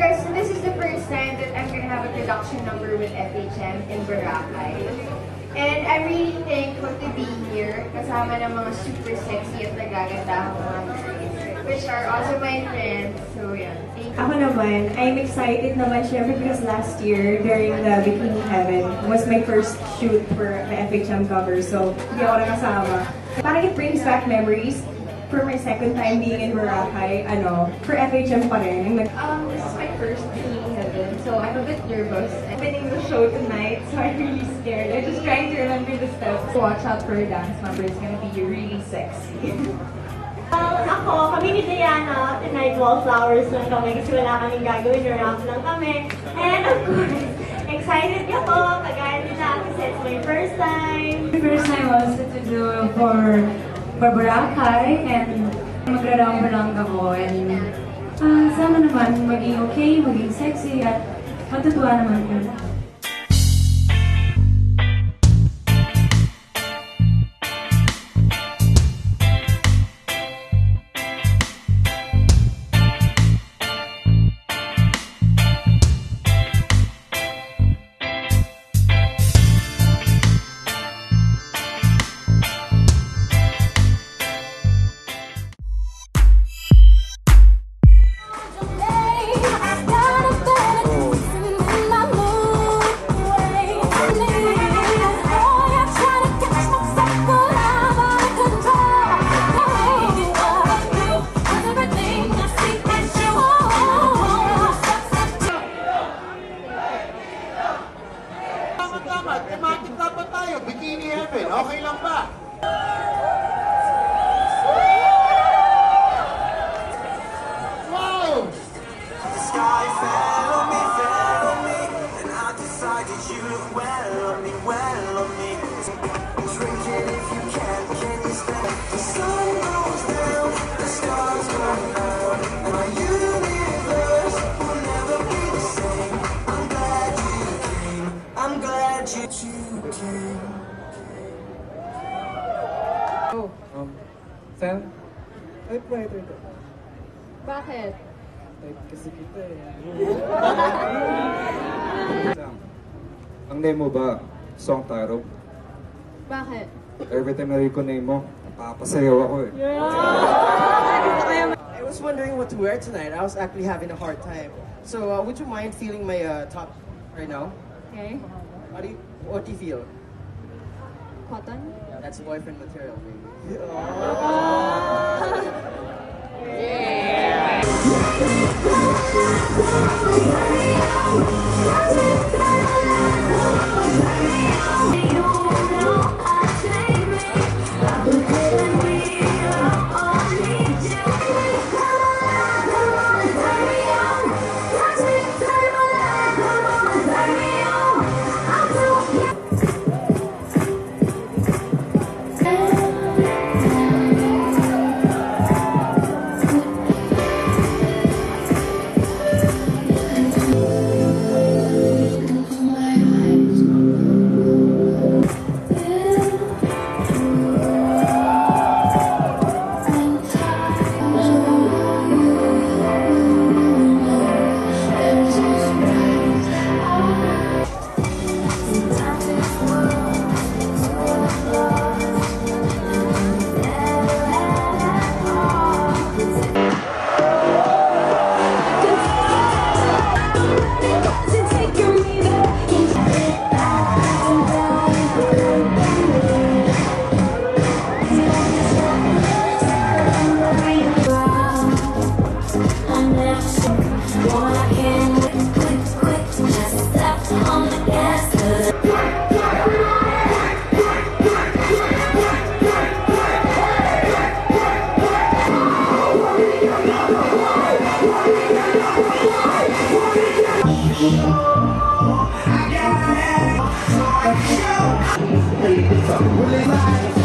because this is the first time that I'm gonna have a production number with FHM in Boracay. And I'm really thankful to be here kasama ng mga super sexy at nagagandahang mga girls, which are also my friends. So yeah, thank you. Ako naman, I'm excited naman syempre because last year during the Bikini Heaven was my first shoot for the FHM cover. So hindi ako nakasama. Parang it brings back memories. For my second time being in Boracay, for FHM pa rin. This is my first Bikini Heaven, so I'm a bit nervous. I'm opening the show tonight, so I'm really scared. I'm just trying to remember the steps. Watch out for her dance number. It's gonna be really sexy. Kami ni Diana, tonight wallflowers lang kami kasi wala kaming gagawin, ramp lang kami. And of course, excited ako, kagaya nila kasi it's my first time. The first time was to do for Boracay and magra-round ako and sana naman maging okay, maging sexy at matutuwa naman yun. Tematic dapat tayo, Bikini Heaven, okay lang ba? Wow! The sky fell on me, and I decided you look well on me. Drink it if you can you stand? The sun goes down, the stars go out, and my universe will never be the same. I'm glad you came, I'm glad you came. Oh, Sam? Type writer ito. Bakit? Type kasi kita eh. Sam, ang name mo ba, Song Taro? Bakit? Every time na ko name mo, napapasayaw ako eh. I was wondering what to wear tonight. I was actually having a hard time. So, would you mind feeling my top right now? Okay. What do you feel? Cotton? Yeah, that's boyfriend material, baby. I got